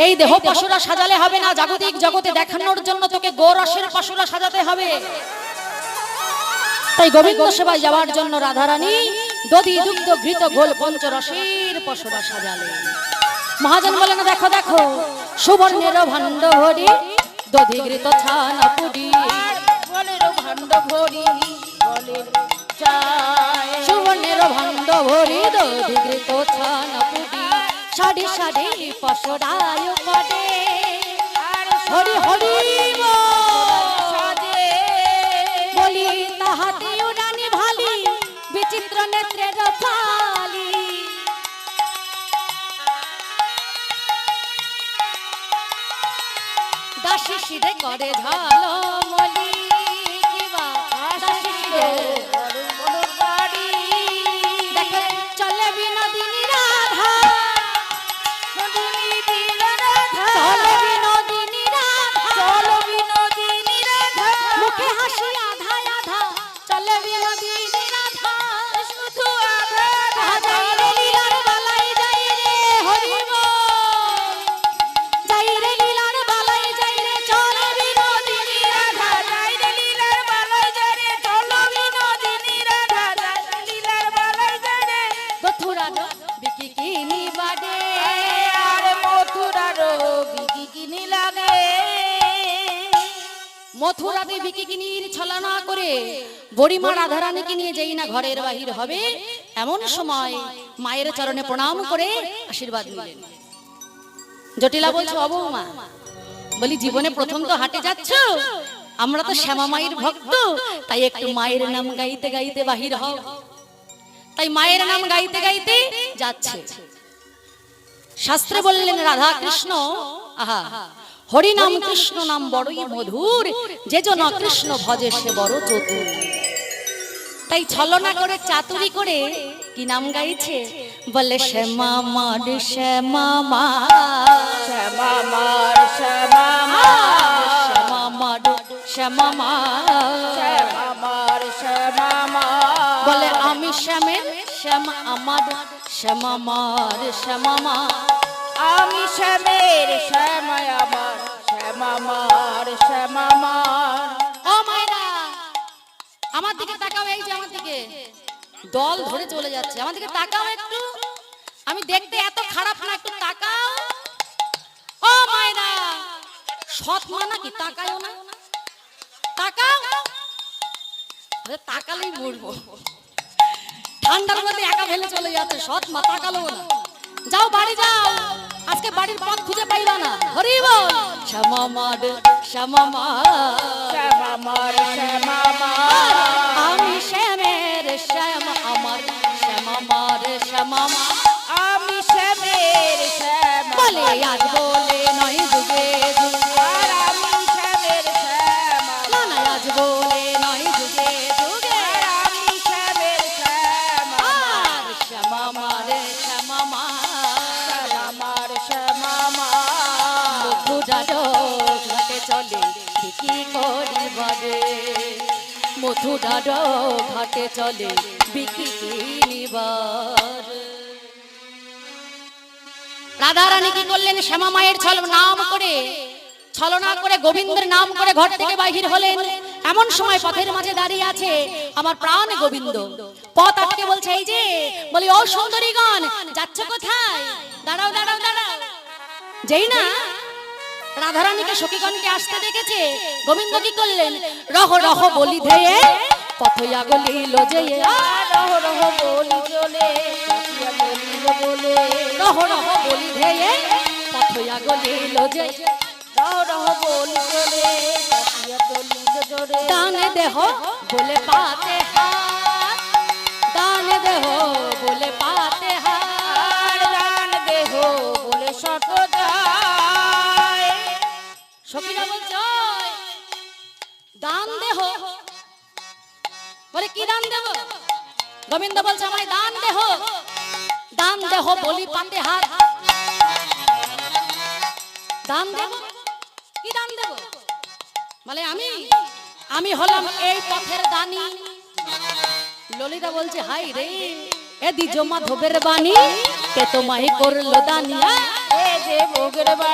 এই দেহ পশুরা সাজালে হবে না, জাগতিক জগতে দেখানোর জন্য তোকে গোরসের পশুরা সাজাতে হবে। তাই গোবিন্দ সেবায় যাওয়ার জন্য রাধারানী দধি দুগ্ধ ঘৃত ঘোল পঞ্চরসের পশুরা সাজালেন। মহাজন বলেন, দেখো দেখো সুবর্ণের ভাণ্ড ভরি দধি ঘৃত ছানা পুরি, ভাণ্ড ভরি সুবর্ণের ভাণ্ড ভরি দধি ঘৃত ছানা পুরি, সারি সারি পশুরায় পড়ে হরি হরি বলি তাহাতে উড়ানি ভালি বিচিত্র নেত্রের ফালি। দাসী শিরে করে ঝালমলি, কিবা দাসী শিরে দেখে চলে বিনোদিনী রাধা, চলে বিনোদিনী রাধা, মুখে হাসি আধা আধা, চলে বিনোদিনী রাধা, শুধু আধা আধা, লীলার বালাই যাই রে হরি বল, যাই রে লীলার বালাই যাই রে, চলে বিনোদিনী রাধা, যাই রে লীলার বালাই যাই রে, চলো বিনোদিনী রাধা, যাই রে লীলার বালাই যাই রে, মথুরার বিকি কিনি বাডে, আর মথুরার বিকি কিনি লাগে। মথুরাতে বিকিকিনির ছলনা করে বুড়িমা রাধারানীকে নিয়ে যেই না ঘরের বাহির হবে, এমন সময় মায়ের চরণে প্রণাম করে আশীর্বাদ নিলেন। জটিলা বলছো, ও বৌমা, বলি জীবনে প্রথম তো হাটে যাচ্ছ, আমরা তো শ্যামা মায়ের ভক্ত, তাই একটু মায়ের নাম গাইতে গাইতে বাহির হও। তাই মায়ের নাম গাইতে গাইতে যাচ্ছে। শাস্ত্রে বললেন রাধা কৃষ্ণ, আহা হরি নাম কৃষ্ণ নাম বড়ই মধুর, যে জন কৃষ্ণ ভজে সে বড় চতুর। তাই ছলনা করে চাতুরি করে কি নাম গাইছে, বলে শ্যামা মার শ্যামা মা, শ্যামা মার শ্যামা মা, শ্যামা মার শ্যামা মা, শ্যামা মার শ্যামা মা, বলে আমি শ্যামের শ্যামা আমার, শ্যামা মার শ্যামা মা, আমি শ্যামের শ্যামা আমার, শ্যামা মার শ্যামা মার। ও মায়েরা আমার দিকে তাকাও, এই যে আমার দিকে দল ধরে চলে যাচ্ছে, আমার দিকে তাকাও একটু, আমি দেখতে এত খারাপ না, একটু তাকাও। ও মায়েরা সৎ মা নাকি, তাকাও না, তাকাও, তাকালেই মরবো, ঠান্ডার মধ্যে একা ফেলে চলে যাচ্ছে, সৎ মা তাকালো না। যাও বাড়ি যাও, আজকে বাড়ির পথ খুঁজে পাইবা না। হরি বল, শ্যামা মার শ্যামা মা, শ্যামা মার শ্যামা মার, আমি শ্যামের শ্যামা আমার, শ্যামা মার শ্যামা মা, আমি শ্যামের শ্যামা, বলে আজ বলে নয় যুগে যুগে, আর আমি শ্যামের শ্যামা, না না আজ বলে নয় যুগে যুগে, আর আমি শ্যামের শ্যামা, আর শ্যামা মার শ্যামা মা, শ্যামা মার শ্যামা মা। মথুরার ঘাটে চলে বিক্রি করিবারে, মথুরার ঘাটে চলে বিক্রি করিবার। রাধারানী কি করলেন, শ্যামা মায়ের ছলনা করে গোবিন্দের নাম করে ঘর থেকে বাহির হলেন। এমন সময় পথের মাঝে দাঁড়িয়ে আছে আমার প্রাণ গোবিন্দ, পথ আটকে বলছে, এই যে বলি ও সুন্দরীগণ, যাচ্ছ কোথায়, দাঁড়াও দাঁড়াও দাঁড়াও। যেই না রাধারানীকে সখীগণকে আসতে দেখেছে, গোবিন্দ কি করলেন, রহ রহ বলি ধেয়ে পথয়া গলিল যে, রহ রহ বলি চলে, কাটিয়া গলিল বলে, রহ রহ বলি ধেয়ে পথয়া গলিল যে, রহ রহ বলি চলে, কাটিয়া গলিল জোরে, দানে দেহ বলে পাতে হাত, দানে দেহ বলে পাতে হাত, দান দেহ বলে শত যায়। সখীরা বলছে, ওই দান দেহ, বলে কি দান দেব, গোবিন্দ বলছে আমায় দান দেহ, দান দেহ বলি পাতে হাত, দান দেব, কি দান দেব, বলে আমি হলাম এই পথের দানি। ললিতা বলছে, হাই রে এ দ্বিজ মাধবের বাণী, কে তোমায় করলো দানিয়া, এ যে ভোগের বাণী।